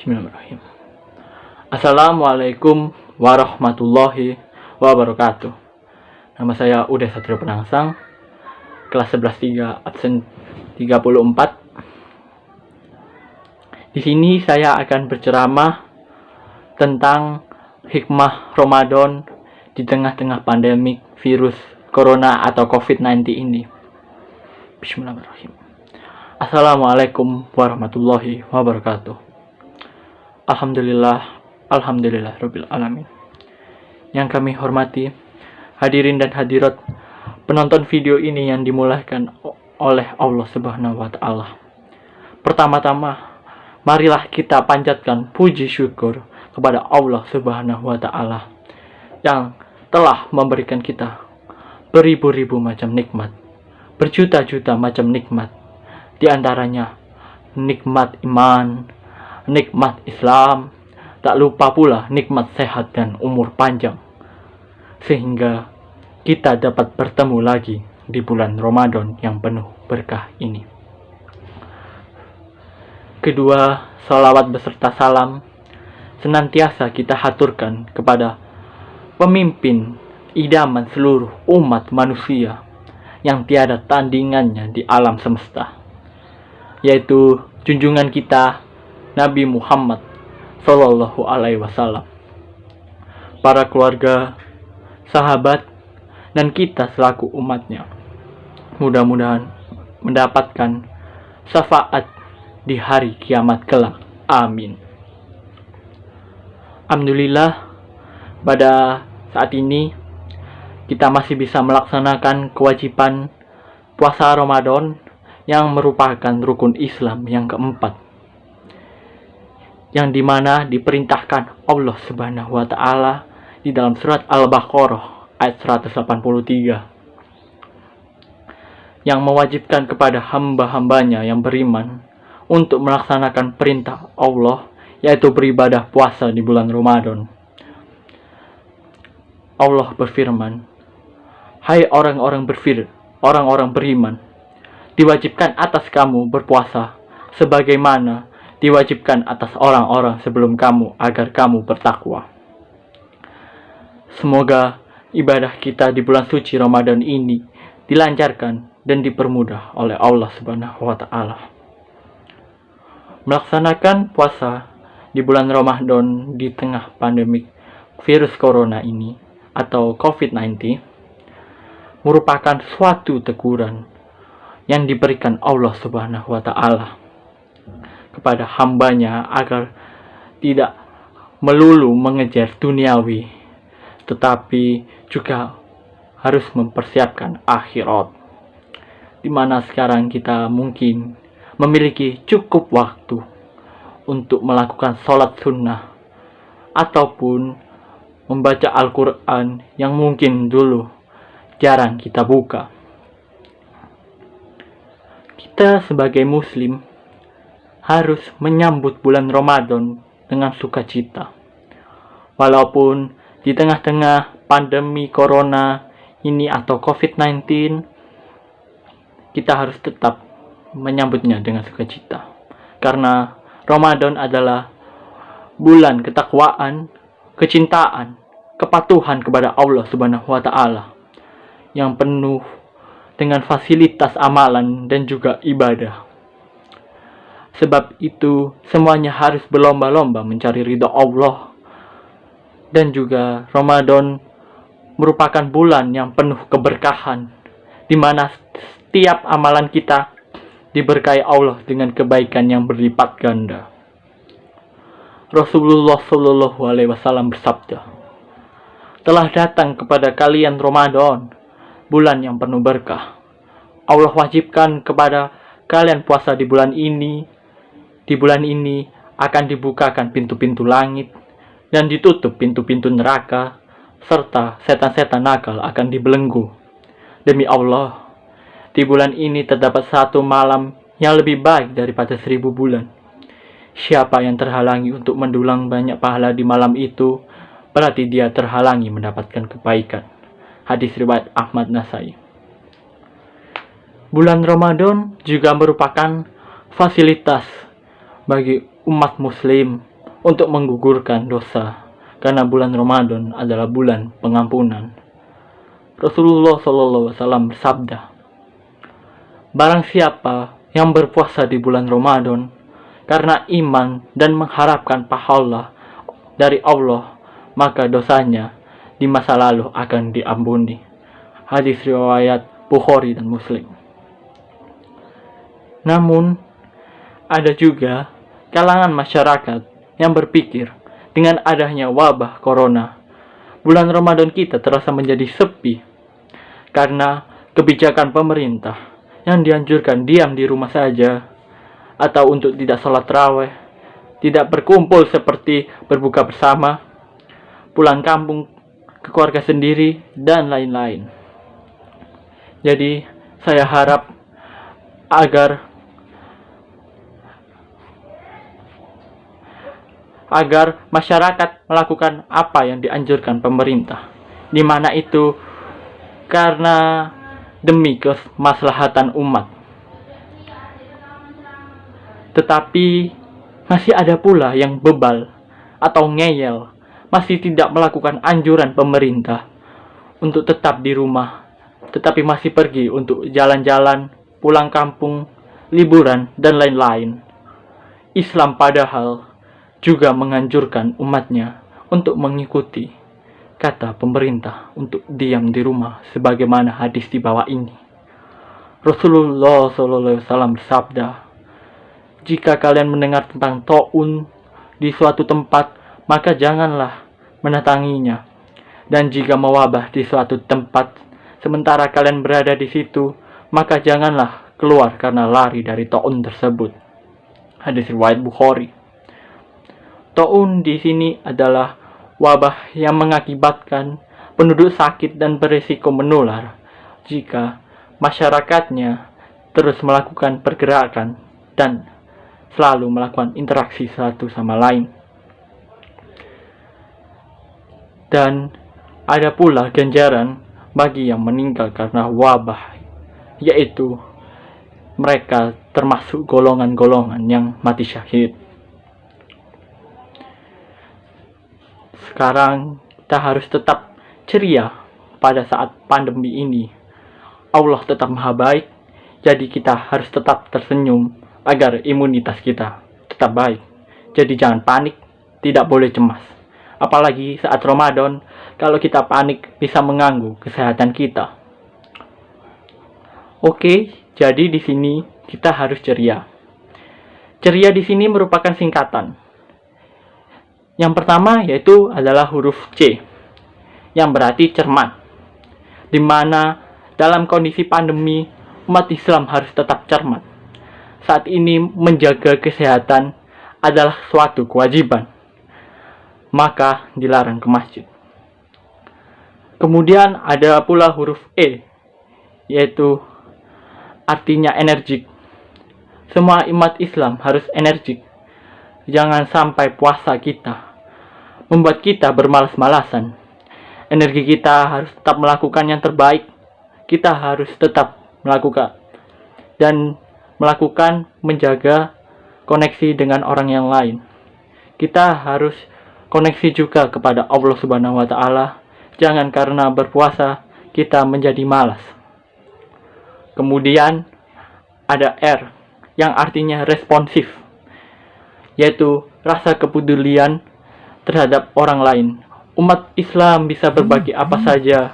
Bismillahirrahmanirrahim. Assalamualaikum warahmatullahi wabarakatuh. Nama saya Uday Satrio Penangsang, kelas 11 3 absen 34. Di sini saya akan berceramah tentang hikmah Ramadan di tengah-tengah pandemik virus corona atau COVID-19 ini. Bismillahirrahmanirrahim. Assalamualaikum warahmatullahi wabarakatuh. Alhamdulillah Rabbil Alamin. Yang kami hormati hadirin dan hadirat penonton video ini yang dimulakan oleh Allah Subhanahu wa Ta'ala. Pertama-tama, marilah kita panjatkan puji syukur kepada Allah Subhanahu wa Ta'ala yang telah memberikan kita beribu-ribu macam nikmat, berjuta-juta macam nikmat, di antaranya nikmat iman, nikmat Islam, tak lupa pula nikmat sehat dan umur panjang, sehingga kita dapat bertemu lagi di bulan Ramadan yang penuh berkah ini. Kedua, salawat beserta salam senantiasa kita haturkan kepada pemimpin idaman seluruh umat manusia yang tiada tandingannya di alam semesta, yaitu junjungan kita Nabi Muhammad Sallallahu Alaihi Wasallam, para keluarga, sahabat, dan kita selaku umatnya. Mudah-mudahan mendapatkan syafaat di hari kiamat kelak. Amin. Alhamdulillah, pada saat ini kita masih bisa melaksanakan kewajiban puasa Ramadan yang merupakan rukun Islam yang keempat, yang dimana diperintahkan Allah Subhanahu wa Ta'ala di dalam surat Al-Baqarah ayat 180, yang mewajibkan kepada hamba-hambanya yang beriman untuk melaksanakan perintah Allah, yaitu beribadah puasa di bulan Ramadan. Allah berfirman, "Hai orang-orang beriman, diwajibkan atas kamu berpuasa sebagaimana diwajibkan atas orang-orang sebelum kamu agar kamu bertakwa." Semoga ibadah kita di bulan suci Ramadan ini dilancarkan dan dipermudah oleh Allah Subhanahu wa Ta'ala. Melaksanakan puasa di bulan Ramadan di tengah pandemik virus corona ini atau COVID-19 merupakan suatu teguran yang diberikan Allah Subhanahu wa Ta'ala kepada hambanya agar tidak melulu mengejar duniawi, tetapi juga harus mempersiapkan akhirat, di mana sekarang kita mungkin memiliki cukup waktu untuk melakukan sholat sunnah ataupun membaca Al-Quran yang mungkin dulu jarang kita buka. Kita sebagai muslim harus menyambut bulan Ramadan dengan sukacita. Walaupun di tengah-tengah pandemi corona ini atau COVID-19, kita harus tetap menyambutnya dengan sukacita. Karena Ramadan adalah bulan ketakwaan, kecintaan, kepatuhan kepada Allah Subhanahu wa Ta'ala yang penuh dengan fasilitas amalan dan juga ibadah. Sebab itu semuanya harus berlomba-lomba mencari ridha Allah. Dan juga Ramadan merupakan bulan yang penuh keberkahan, di mana setiap amalan kita diberkahi Allah dengan kebaikan yang berlipat ganda. Rasulullah Shallallahu Alaihi Wasallam bersabda, "Telah datang kepada kalian Ramadan, bulan yang penuh berkah. Allah wajibkan kepada kalian puasa di bulan ini. Di bulan ini akan dibukakan pintu-pintu langit dan ditutup pintu-pintu neraka, serta setan-setan nakal akan dibelenggu. Demi Allah, di bulan ini terdapat satu malam yang lebih baik daripada 1000 bulan. Siapa yang terhalangi untuk mendulang banyak pahala di malam itu, berarti dia terhalangi mendapatkan kebaikan." Hadis riwayat Ahmad Nasai. Bulan Ramadan juga merupakan fasilitas bagi umat muslim untuk menggugurkan dosa, karena bulan Ramadan adalah bulan pengampunan. Rasulullah SAW bersabda, barang siapa yang berpuasa di bulan Ramadan karena iman dan mengharapkan pahala dari Allah, maka dosanya di masa lalu akan diampuni. Hadis riwayat Bukhari dan Muslim. Namun, ada juga kalangan masyarakat yang berpikir dengan adanya wabah corona, bulan Ramadan kita terasa menjadi sepi karena kebijakan pemerintah yang dianjurkan diam di rumah saja, atau untuk tidak sholat tarawih, tidak berkumpul seperti berbuka bersama, pulang kampung ke keluarga sendiri, dan lain-lain. Jadi, saya harap agar masyarakat melakukan apa yang dianjurkan pemerintah, di mana itu karena demi kemaslahatan umat. Tetapi masih ada pula yang bebal atau ngeyel, masih tidak melakukan anjuran pemerintah untuk tetap di rumah, tetapi masih pergi untuk jalan-jalan, pulang kampung, liburan, dan lain-lain. Islam padahal juga menganjurkan umatnya untuk mengikuti kata pemerintah untuk diam di rumah, sebagaimana hadis di bawah ini. Rasulullah SAW bersabda, jika kalian mendengar tentang ta'un di suatu tempat, maka janganlah mendatanginya. Dan jika mewabah di suatu tempat, sementara kalian berada di situ, maka janganlah keluar karena lari dari ta'un tersebut. Hadis riwayat Bukhari. Ta'un di sini adalah wabah yang mengakibatkan penduduk sakit dan berisiko menular jika masyarakatnya terus melakukan pergerakan dan selalu melakukan interaksi satu sama lain. Dan ada pula ganjaran bagi yang meninggal karena wabah, yaitu mereka termasuk golongan-golongan yang mati syahid. Sekarang kita harus tetap ceria pada saat pandemi ini. Allah tetap maha baik, jadi kita harus tetap tersenyum agar imunitas kita tetap baik. Jadi jangan panik, tidak boleh cemas. Apalagi saat Ramadan, kalau kita panik bisa mengganggu kesehatan kita. Oke, jadi di sini kita harus ceria. Ceria di sini merupakan singkatan. Yang pertama yaitu adalah huruf C, yang berarti cermat. Di mana dalam kondisi pandemi, umat Islam harus tetap cermat. Saat ini menjaga kesehatan adalah suatu kewajiban, maka dilarang ke masjid. Kemudian ada pula huruf E, yaitu artinya energik. Semua umat Islam harus energik. Jangan sampai puasa kita membuat kita bermalas-malasan. Energi kita harus tetap melakukan yang terbaik. Kita harus tetap melakukan menjaga koneksi dengan orang yang lain. Kita harus koneksi juga kepada Allah Subhanahu wa Ta'ala. Jangan karena berpuasa kita menjadi malas. Kemudian ada R, yang artinya responsif, yaitu rasa kepedulian terhadap orang lain. Umat Islam bisa berbagi apa saja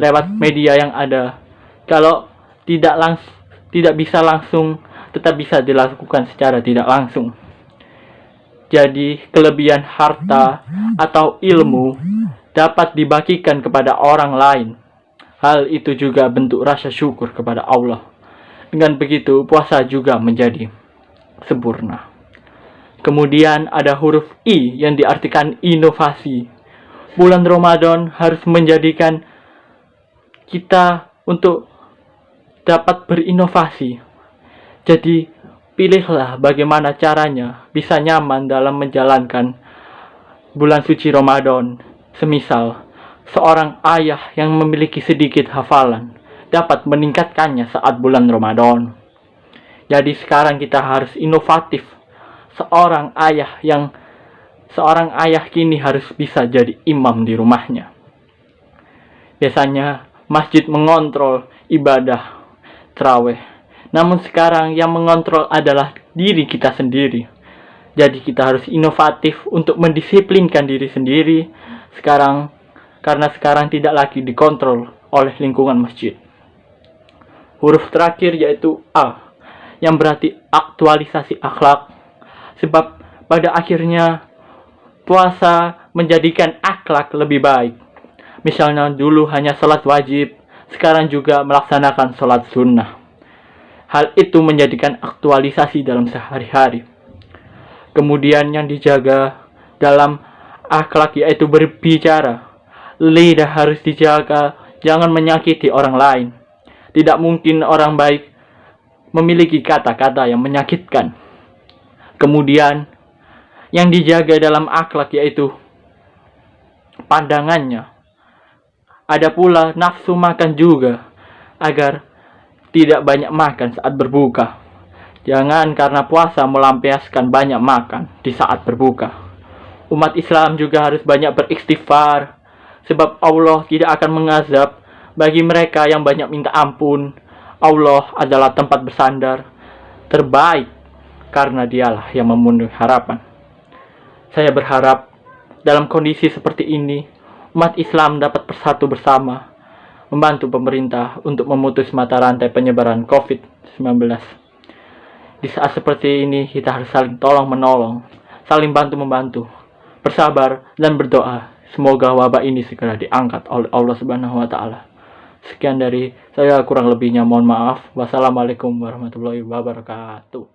lewat media yang ada. Kalau tidak bisa langsung, tetap bisa dilakukan secara tidak langsung. Jadi kelebihan harta atau ilmu dapat dibagikan kepada orang lain. Hal itu juga bentuk rasa syukur kepada Allah. Dengan begitu puasa juga menjadi sempurna. Kemudian ada huruf I yang diartikan inovasi. Bulan Ramadan harus menjadikan kita untuk dapat berinovasi. Jadi pilihlah bagaimana caranya bisa nyaman dalam menjalankan bulan suci Ramadan. Semisal seorang ayah yang memiliki sedikit hafalan dapat meningkatkannya saat bulan Ramadan. Jadi sekarang kita harus inovatif. Seorang ayah yang seorang ayah kini harus bisa jadi imam di rumahnya. Biasanya masjid mengontrol ibadah tarawih, namun sekarang yang mengontrol adalah diri kita sendiri. Jadi kita harus inovatif untuk mendisiplinkan diri sendiri karena sekarang tidak lagi dikontrol oleh lingkungan masjid. Huruf terakhir yaitu A, yang berarti aktualisasi akhlak. Sebab pada akhirnya puasa menjadikan akhlak lebih baik. Misalnya dulu hanya sholat wajib, sekarang juga melaksanakan sholat sunnah. Hal itu menjadikan aktualisasi dalam sehari-hari. Kemudian yang dijaga dalam akhlak yaitu berbicara. Lidah harus dijaga, jangan menyakiti orang lain. Tidak mungkin orang baik memiliki kata-kata yang menyakitkan. Kemudian yang dijaga dalam akhlak yaitu pandangannya. Ada pula nafsu makan juga, agar tidak banyak makan saat berbuka. Jangan karena puasa melampiaskan banyak makan di saat berbuka. Umat Islam juga harus banyak beristighfar, sebab Allah tidak akan mengazab bagi mereka yang banyak minta ampun. Allah adalah tempat bersandar terbaik, karena dialah yang memenuhi harapan. Saya berharap dalam kondisi seperti ini, umat Islam dapat bersatu bersama, membantu pemerintah untuk memutus mata rantai penyebaran COVID-19. Di saat seperti ini, kita harus saling tolong-menolong, saling bantu-membantu, bersabar dan berdoa. Semoga wabah ini segera diangkat oleh Allah Subhanahu wa Ta'ala. Sekian dari saya, kurang lebihnya mohon maaf. Wassalamualaikum warahmatullahi wabarakatuh.